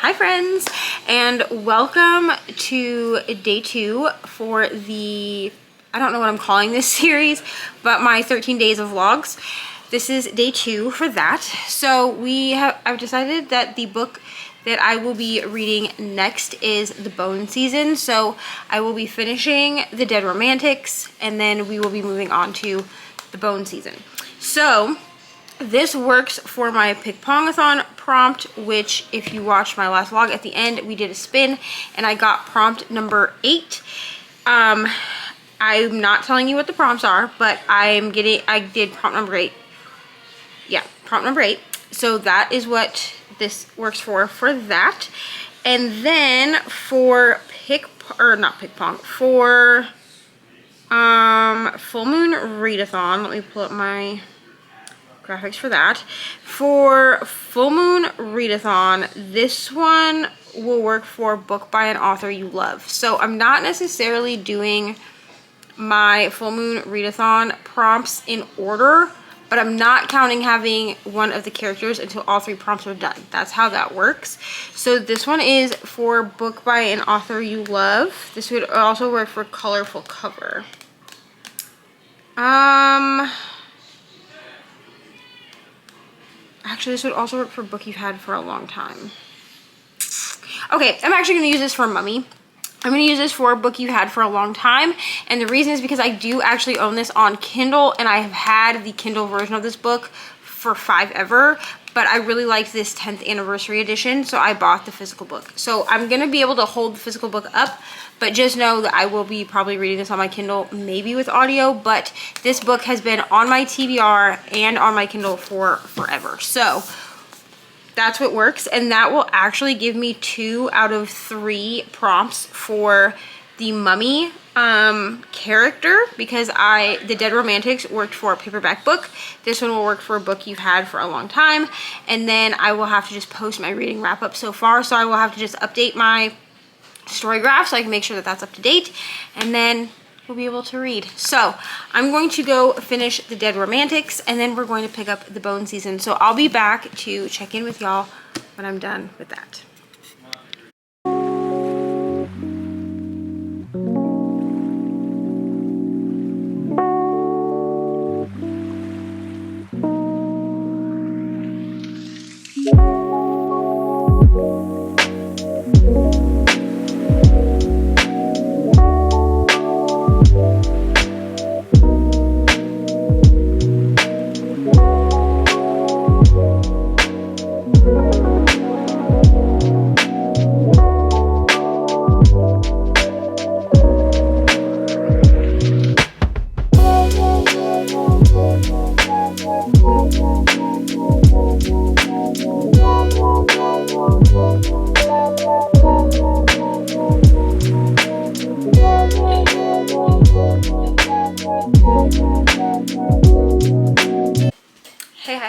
Hi friends, and welcome to day 2 for the, I don't know what I'm calling this series, but my 13 days of vlogs. This is day 2 for that. So I've decided that the book that I will be reading next is The Bone Season. So I will be finishing The Dead Romantics, and then we will be moving on to The Bone Season. So this works for my PICKPONGATHON prompt, which if you watched my last vlog at the end, we did a spin and I got prompt number 8. I'm not telling you what the prompts are, but I did prompt number 8. Yeah, prompt number 8. So that is what this works for that. And then for Full Moon Readathon, let me pull up my graphics for that. For Full Moon Readathon, this one will work for book by an author you love. So I'm not necessarily doing my Full Moon Readathon prompts in order, but I'm not counting having one of the characters until all 3 prompts are done. That's how that works. So this one is for book by an author you love. This would also work for colorful cover. Actually, this would also work for a book you've had for a long time. Okay, I'm actually going to use this for Mummy. I'm going to use this for a book you've had for a long time. And the reason is because I do actually own this on Kindle, and I have had the Kindle version of this book for forever. But I really liked this 10th anniversary edition, so I bought the physical book. So I'm going to be able to hold the physical book up, but just know that I will be probably reading this on my Kindle, maybe with audio, but this book has been on my TBR and on my Kindle for forever. So that's what works, and that will actually give me 2 out of 3 prompts for the Mummy character, because The Dead Romantics worked for a paperback book. This one will work for a book you've had for a long time, and then I will have to just post my reading wrap up so far, so I will have to just update my story graph so I can make sure that that's up to date, and then we'll be able to read. So I'm going to go finish The Dead Romantics, and then we're going to pick up The Bone Season. So I'll be back to check in with y'all when I'm done with that.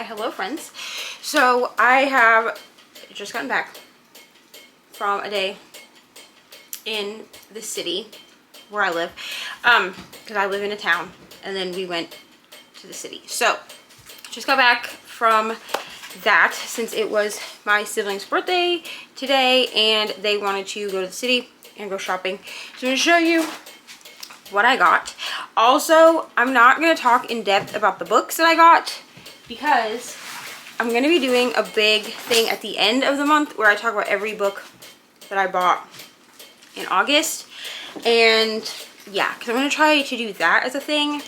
Hello friends. So I have just gotten back from a day in the city where I live, because I live in a town, and then we went to the city. So just got back from that since it was my sibling's birthday today and they wanted to go to the city and go shopping. So I'm going to show you what I got. Also, I'm not going to talk in depth about the books that I got, because I'm going to be doing a big thing at the end of the month where I talk about every book that I bought in August. And yeah, because I'm going to try to do that as a thing.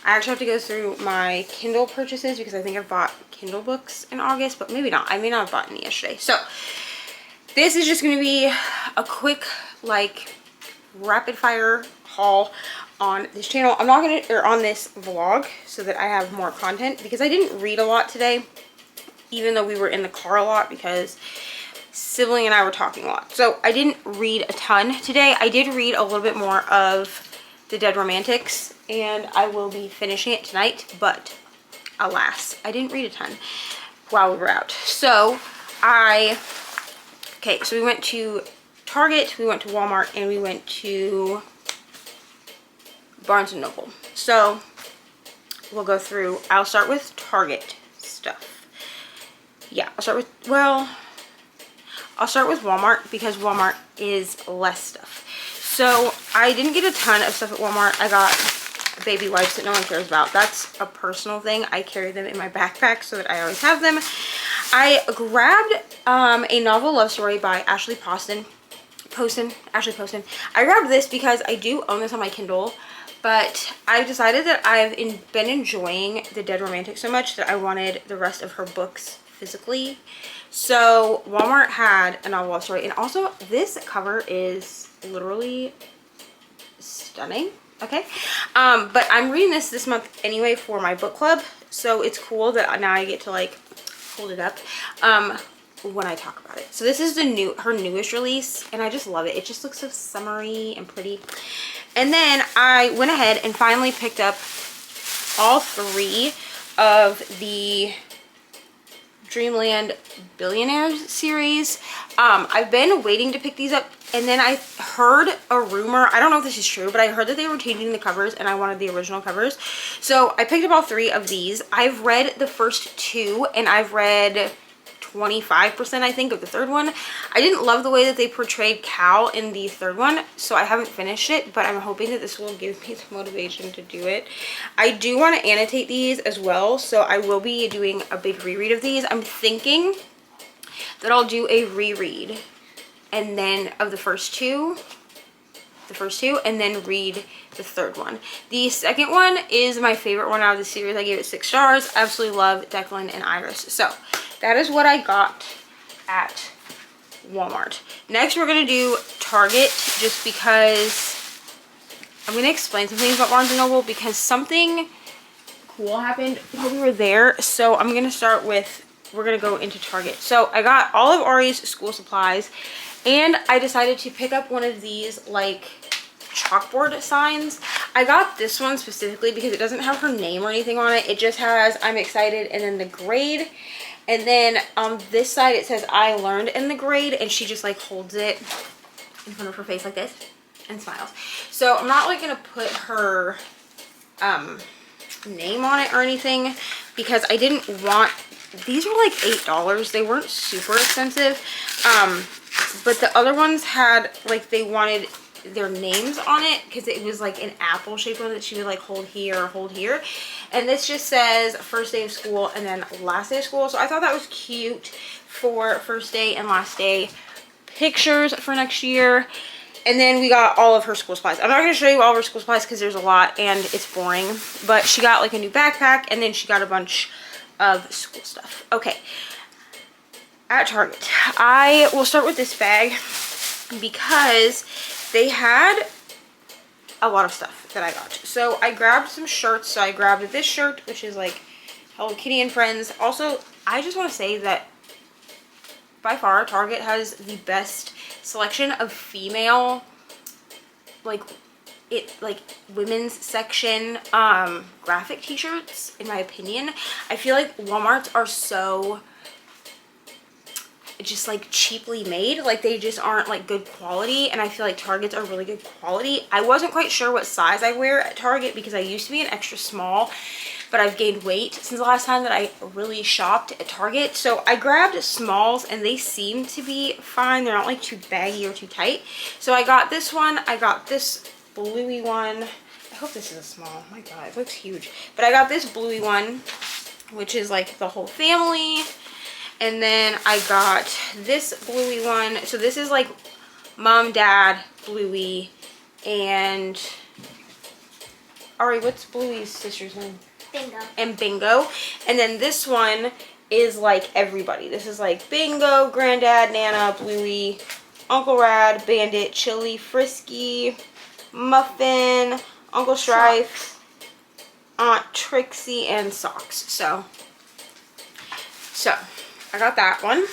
I actually have to go through my Kindle purchases because I think I've bought Kindle books in August, but maybe not. I may not have bought any yesterday. So this is just going to be a quick, like, rapid fire haul on this channel. I'm not going to, or on this vlog, so that I have more content, because I didn't read a lot today, even though we were in the car a lot because sibling and I were talking a lot. So I didn't read a ton today. I did read a little bit more of The Dead Romantics, and I will be finishing it tonight, but alas, I didn't read a ton while we were out. So so we went to Target, we went to Walmart, and we went to Barnes & Noble. So we'll go through, I'll start with Target stuff. Yeah, I'll start with, well, I'll start with Walmart because Walmart is less stuff. So I didn't get a ton of stuff at Walmart. I got baby wipes that no one cares about. That's a personal thing. I carry them in my backpack so that I always have them. I grabbed a novel love story by Ashley Poston. Ashley Poston. I grabbed this because I do own this on my Kindle, but I decided that I've been enjoying The Dead Romantic so much that I wanted the rest of her books physically. So Walmart had a novel love story, and also this cover is literally stunning. Okay, but I'm reading this month anyway for my book club, so it's cool that now I get to like hold it up when I talk about it. So this is her newest release, and I just love it. It just looks so summery and pretty. And then I went ahead and finally picked up all 3 of the Dreamland Billionaires series. I've been waiting to pick these up, and then I heard a rumor, I don't know if this is true, but I heard that they were changing the covers and I wanted the original covers. So I picked up all 3 of these. I've read the first 2, and I've read 25% I think of the third one. I didn't love the way that they portrayed Cal in the third one, so I haven't finished it, but I'm hoping that this will give me the motivation to do it. I do want to annotate these as well, so I will be doing a big reread of these. I'm thinking that I'll do a reread and then of the first two, and then read the third one. The second one is my favorite one out of the series. I gave it 6 stars. Absolutely love Declan and Iris. So that is what I got at Walmart. Next, we're going to do Target, just because I'm going to explain some things about Barnes & Noble because something cool happened while we were there. So I'm going to start with, we're going to go into Target. So I got all of Ari's school supplies, and I decided to pick up one of these like chalkboard signs. I got this one specifically because it doesn't have her name or anything on it. It just has I'm excited and then the grade. And then on this side it says I learned in the grade, and she just like holds it in front of her face like this and smiles. So I'm not like gonna put her name on it or anything because I didn't want, these were like $8. They weren't super expensive. But the other ones had like, they wanted their names on it because it was like an apple shaped one that she would like hold here or hold here, and this just says first day of school and then last day of school. So I thought that was cute for first day and last day pictures for next year. And then we got all of her school supplies. I'm not going to show you all of her school supplies because there's a lot and it's boring, but she got like a new backpack, and then she got a bunch of school stuff. Okay, at Target, I will start with this bag because they had a lot of stuff that I got. So I grabbed some shirts. So I grabbed this shirt, which is like Hello Kitty and Friends. Also, I just want to say that by far Target has the best selection of female, like women's section graphic t-shirts, in my opinion. I feel like Walmart's are so just like cheaply made, like they just aren't like good quality, and I feel like Target's are really good quality. I wasn't quite sure what size I wear at Target because I used to be an extra small, but I've gained weight since the last time that I really shopped at Target. So I grabbed smalls and they seem to be fine. They're not like too baggy or too tight. So I got this one. I got this bluey one. I hope this is a small. Oh my god, it looks huge. But I got this bluey one, which is like the whole family. And then I got this bluey one. So this is like mom, dad, bluey, and Ari, what's Bluey's sister's name? Bingo. And Bingo. And then this one is like everybody. This is like Bingo, Granddad, Nana, Bluey, Uncle Rad, Bandit, Chili, Frisky, Muffin, Uncle Strife, Aunt Trixie, and Socks. So I got that one.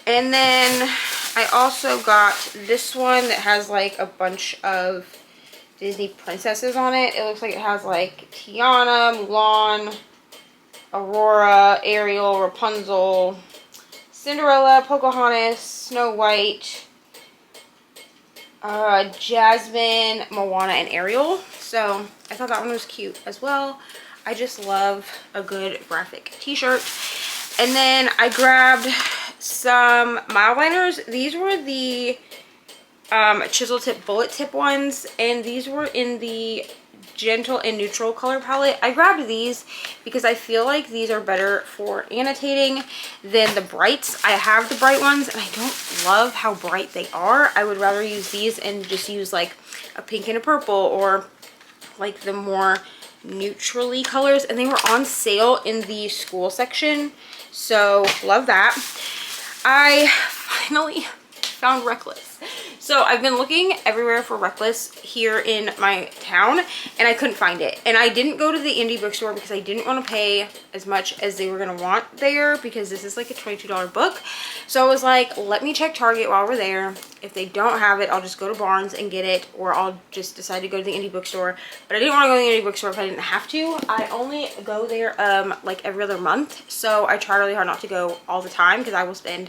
And then I also got this one that has like a bunch of Disney princesses on it. It looks like it has like Tiana, Mulan, Aurora, Ariel, Rapunzel, Cinderella, Pocahontas, Snow White, Jasmine, Moana, and Ariel. So I thought that one was cute as well. I just love a good graphic t-shirt. And then I grabbed some mild liners. These were the chisel tip bullet tip ones, and these were in the gentle and neutral color palette. I grabbed these because I feel like these are better for annotating than the brights. I have the bright ones and I don't love how bright they are. I would rather use these and just use like a pink and a purple, or like the more neutrally colors, and they were on sale in the school section, so love that. I finally found Reckless. So I've been looking everywhere for Reckless here in my town, and I couldn't find it. And I didn't go to the indie bookstore because I didn't want to pay as much as they were going to want there, because this is like a $22 book. So I was like, let me check Target while we're there. If they don't have it, I'll just go to Barnes and get it, or I'll just decide to go to the indie bookstore. But I didn't want to go to the indie bookstore if I didn't have to. I only go there like every other month, so I try really hard not to go all the time, because I will spend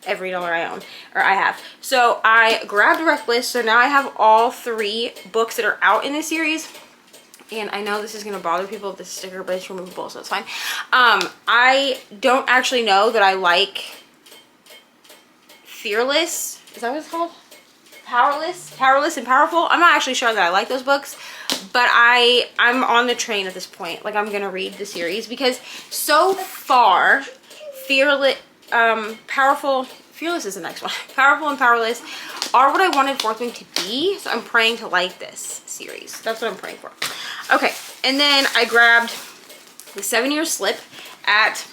every dollar I own, or I have. So I grabbed Reckless, so now I have all 3 books that are out in this series. And I know this is gonna bother people with this sticker, but it's removable, so it's fine. I don't actually know that I like Fearless, is that what it's called? Powerless and Powerful. I'm not actually sure that I like those books, but I'm on the train at this point. Like, I'm gonna read the series, because so far Fearless is the next one. Powerful and Powerless are what I wanted Fourth Wing to be, so I'm praying to like this series. That's what I'm praying for. Okay, and then I grabbed the 7-Year Slip at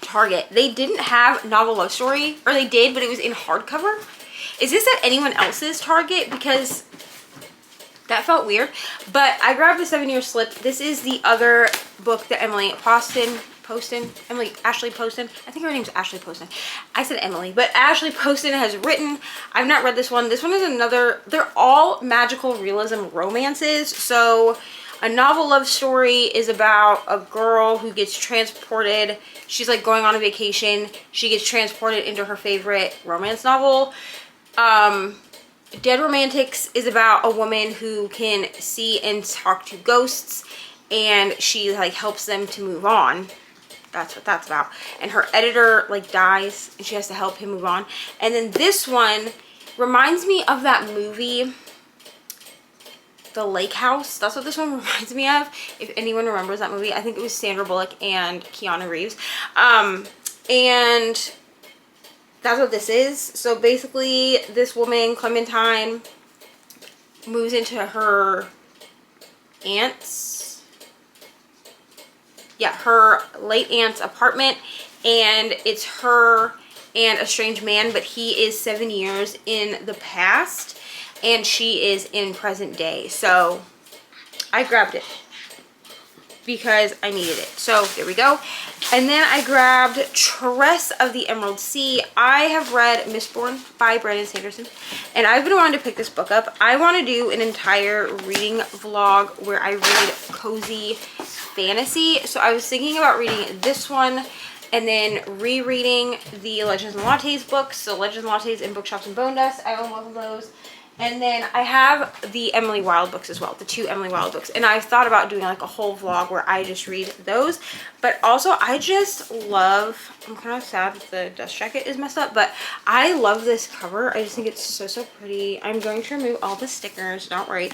Target. They didn't have Novel Love Story, or they did, but it was in hardcover. Is this at anyone else's Target? Because that felt weird. But I grabbed the 7-Year Slip. This is the other book that Ashley Poston, I think her name's Ashley Poston. I said Emily, but Ashley Poston has written. I've not read this one. This one is another, they're all magical realism romances. So a Novel Love Story is about a girl who gets transported. She's like going on a vacation. She gets transported into her favorite romance novel. Dead Romantics is about a woman who can see and talk to ghosts, and she like helps them to move on. That's what that's about. And her editor like dies, and she has to help him move on. And then this one reminds me of that movie, The Lake House. That's what this one reminds me of, if anyone remembers that movie. I think it was Sandra Bullock and Keanu Reeves. And that's what this is. So basically, this woman, Clementine, moves into her her late aunt's apartment, and it's her and a strange man, but he is 7 years in the past and she is in present day. So I grabbed it because I needed it. So there we go. And then I grabbed Tress of the Emerald Sea. I have read Mistborn by Brandon Sanderson, and I've been wanting to pick this book up. I want to do an entire reading vlog where I read cozy fantasy. So I was thinking about reading this one and then rereading the Legends and Lattes books. So Legends and Lattes and Bookshops and Bone Dust. I own both of those. And then I have the Emily Wilde books as well, the 2 Emily Wilde books. And I've thought about doing like a whole vlog where I just read those. But also I just love, I'm kind of sad that the dust jacket is messed up, but I love this cover. I just think it's so, so pretty. I'm going to remove all the stickers, don't worry.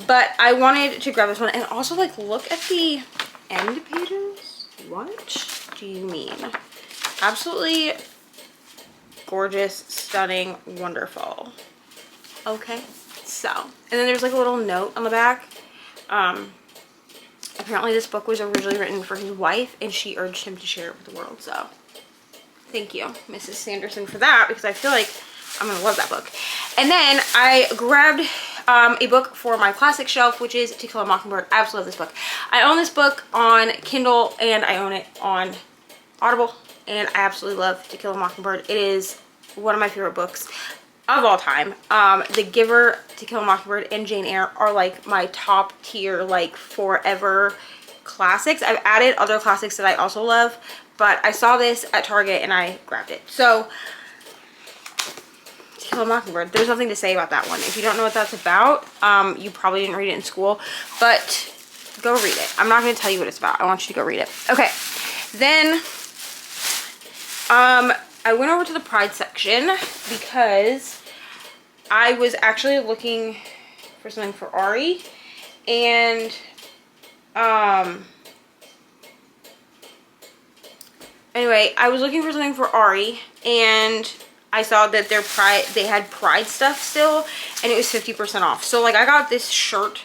But I wanted to grab this one, and also like look at the end pages. What do you mean? Absolutely gorgeous, stunning, wonderful. Okay, so, and then there's like a little note on the back. Apparently this book was originally written for his wife, and she urged him to share it with the world. So thank you, Mrs. Sanderson, for that, because I feel like I'm gonna love that book. And then I grabbed a book for my classic shelf, which is To Kill a Mockingbird. I absolutely love this book. I own this book on Kindle and I own it on Audible, and I absolutely love To Kill a Mockingbird. It is one of my favorite books of all time. The Giver, To Kill a Mockingbird, and Jane Eyre are like my top tier, like forever classics. I've added other classics that I also love, but I saw this at Target and I grabbed it. So To Kill a Mockingbird, there's nothing to say about that one. If you don't know what that's about, you probably didn't read it in school, but go read it. I'm not going to tell you what it's about. I want you to go read it. Okay, then I went over to the Pride section because I was actually looking for something for Ari, and anyway, I was looking for something for Ari, and I saw that they had Pride stuff still, and it was 50% off. So like I got this shirt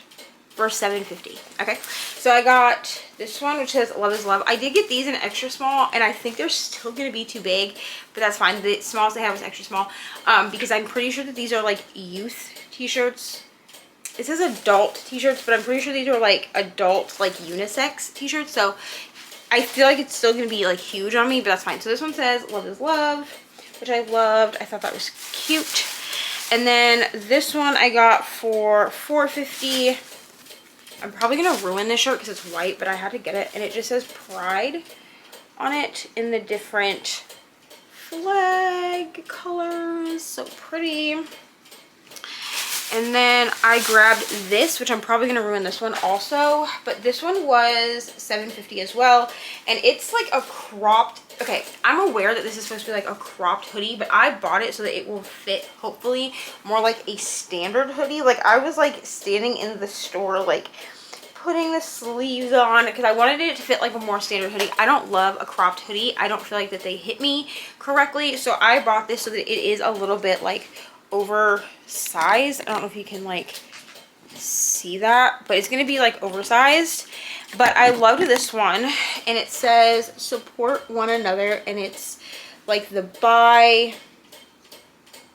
for $7.50. Okay, so I got this one which says love is love. I did get these in extra small, and I think they're still gonna be too big, but that's fine. The smallest they have is extra small, because I'm pretty sure that these are like youth t-shirts. It says adult t-shirts, but I'm pretty sure these are like adult, like unisex t-shirts. So I feel like it's still gonna be like huge on me, but that's fine. So this one says love is love, which I loved. I thought that was cute. And then this one I got for $4.50. I'm probably gonna ruin this shirt because it's white, but I had to get it, and it just says Pride on it in the different flag colors. So pretty. And then I grabbed this, which I'm probably gonna ruin this one also, but this one was $7.50 as well, and it's like a cropped, okay, I'm aware that this is supposed to be like a cropped hoodie, but I bought it so that it will fit, hopefully, more like a standard hoodie. Like I was like standing in the store like putting the sleeves on because I wanted it to fit like a more standard hoodie. I don't love a cropped hoodie. I don't feel like that they hit me correctly, so I bought this so that it is a little bit like oversized. I don't know if you can like see that, but it's gonna be like oversized. But I loved this one, and it says support one another, and it's like the bi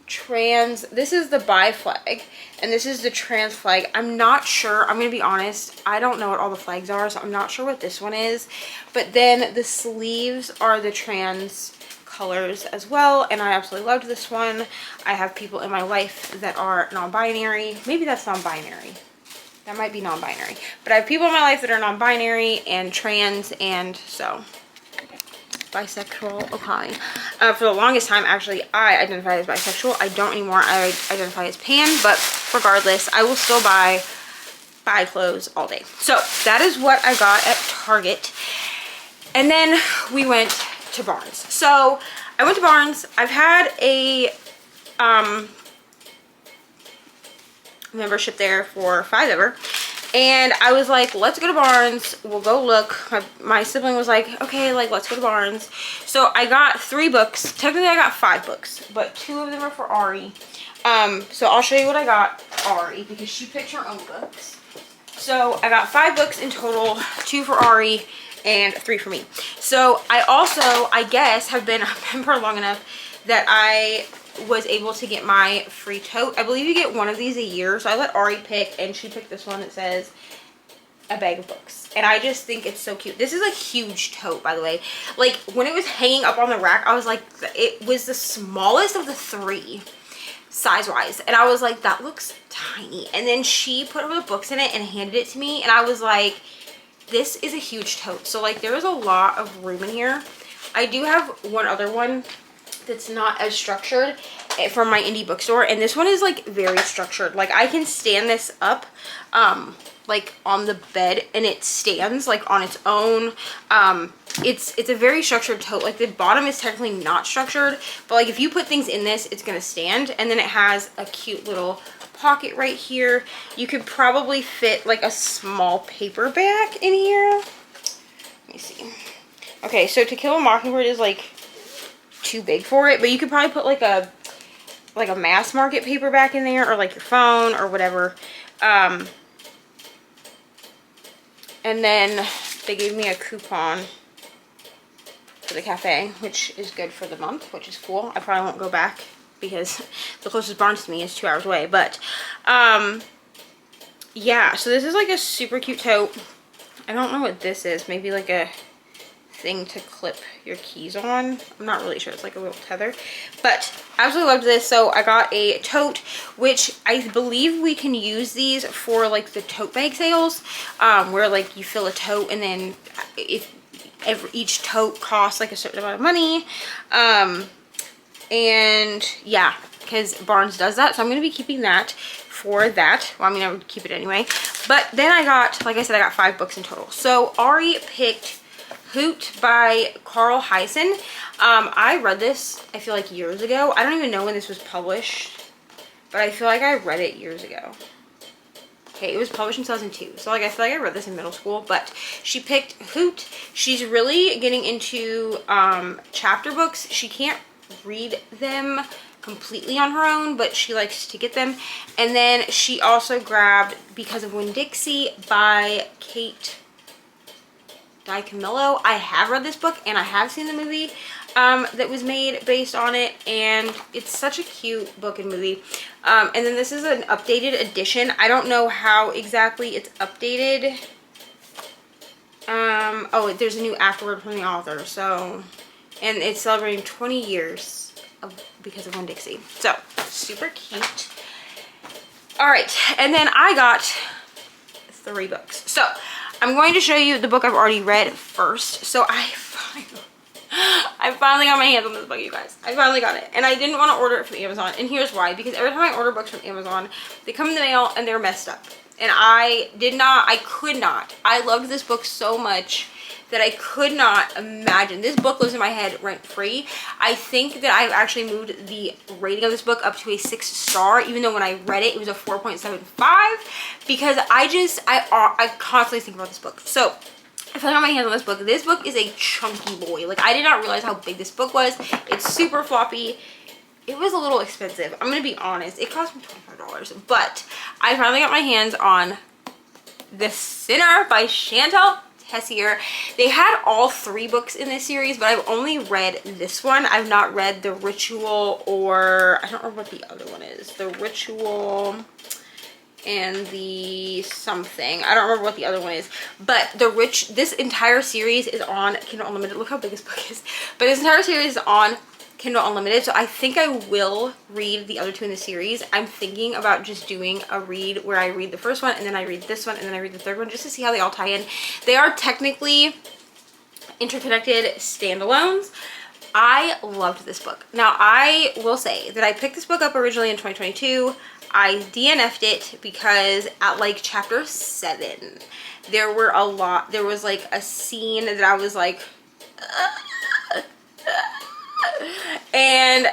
trans, this is the bi flag and this is the trans flag. I'm not sure, I'm gonna be honest, I don't know what all the flags are, so I'm not sure what this one is. But then the sleeves are the trans colors as well, and I absolutely loved this one. I have people in my life that are non-binary. Maybe that's non-binary, that might be non-binary, but I have people in my life that are non-binary and trans, and so bisexual. Okay. For the longest time, actually, I identified as bisexual. I don't anymore. I identify as pan, but regardless, I will still buy clothes all day. So that is what I got at Target. And then we went to Barnes. So I went to Barnes. I've had a membership there for $5 and I was like, let's go to Barnes, we'll go look. My sibling was like, okay, like let's go to Barnes. So I got 3 books. Technically I got 5 books, but 2 of them are for Ari. So I'll show you what I got Ari because she picked her own books. So I got 5 books in total, 2 for Ari and 3 for me. So I also, I guess, have been a member long enough that I was able to get my free tote. I believe you get one of these a year, so I let Ari pick, and she picked this one that says a bag of books, and I just think it's so cute. This is a huge tote, by the way. Like when it was hanging up on the rack, I was like, it was the smallest of the 3 size wise, and I was like, that looks tiny. And then she put all the books in it and handed it to me, and I was like, this is a huge tote. So like there is a lot of room in here. I do have one other one that's not as structured from my indie bookstore, and this one is like very structured. Like I can stand this up like on the bed, and it stands like on its own. It's a very structured tote. Like the bottom is technically not structured, but like if you put things in this, it's gonna stand. And then it has a cute little pocket right here. You could probably fit like a small paperback in here. Let me see. Okay, so To Kill a Mockingbird is like too big for it, but you could probably put like a mass market paperback in there, or like your phone or whatever. And then they gave me a coupon for the cafe, which is good for the month, which is cool. I probably won't go back because the closest Barnes to me is 2 hours away. But yeah, so this is like a super cute tote. I don't know what this is. Maybe like a thing to clip your keys on. I'm not really sure. It's like a little tether, but I absolutely loved this. So I got a tote, which I believe we can use these for like the tote bag sales, where like you fill a tote, and then if each tote costs like a certain amount of money. And yeah, because Barnes does that, so I'm going to be keeping that for that. Well, I mean, I would keep it anyway. But then I got, like I said, I got 5 books in total. So Ari picked Hoot by Carl Hyson. I read this, I feel like years ago. I don't even know when this was published, but I feel like I read it years ago. Okay, it was published in 2002. So like I feel like I read this in middle school, but she picked Hoot. She's really getting into chapter books. She can't read them completely on her own, but she likes to get them. And then she also grabbed Because of Winn-Dixie by Kate DiCamillo. I have read this book and I have seen the movie that was made based on it, and it's such a cute book and movie. And then this is an updated edition. I don't know how exactly it's updated. Oh, there's a new afterword from the author, so, and it's celebrating 20 years of Because of Winn-Dixie. So super cute. All right, and then I got 3 books. So I'm going to show you the book I've already read first. So I finally got my hands on this book, you guys. I finally got it. And I didn't want to order it from Amazon. And here's why. Because every time I order books from Amazon, they come in the mail and they're messed up. And I could not. I loved this book so much that I could not imagine. This book lives in my head rent-free. I think that I've actually moved the rating of this book up to a 6-star, even though when I read it, it was a 4.75, because I constantly think about this book. So I finally got my hands on this book. This book is a chunky boy. Like, I did not realize how big this book was. It's super floppy. It was a little expensive. I'm gonna be honest. It cost me $25, but I finally got my hands on The Sinner by Chantal Tessier. They had all 3 books in this series, but I've only read this one. I've not read The Ritual, or I don't remember what the other one is. The Ritual and the something. I don't remember what the other one is. But this entire series is on Kindle Unlimited. Look how big this book is. But this entire series is on Kindle Unlimited, so I think I will read the other 2 in the series. I'm thinking about just doing a read where I read the first one and then I read this one and then I read the third one, just to see how they all tie in. They are technically interconnected standalones. I loved this book. Now, I will say that I picked this book up originally in 2022. I DNF'd it because at like chapter 7, there was like a scene that I was like, and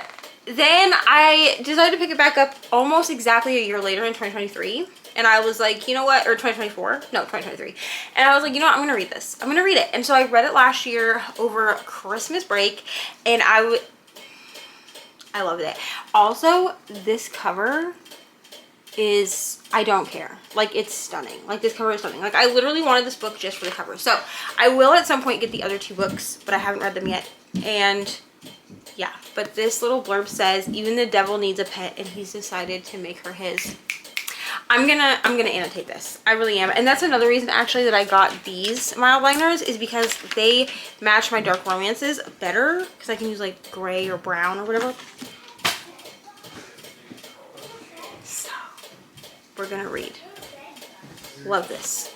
then I decided to pick it back up almost exactly a year later in 2023. And I was like, you know what, or 2024, no, 2023. And I was like, you know what, I'm gonna read this. I'm gonna read it. And so I read it last year over Christmas break, and I loved it. Also, this cover is, I don't care. Like, it's stunning. Like, this cover is stunning. Like, I literally wanted this book just for the cover. So I will at some point get the other 2 books, but I haven't read them yet. And yeah, but this little blurb says, even the devil needs a pet and he's decided to make her his. I'm gonna annotate this. I really am. And that's another reason actually that I got these mild liners, is because they match my dark romances better, because I can use like gray or brown or whatever. So we're gonna read. Love this.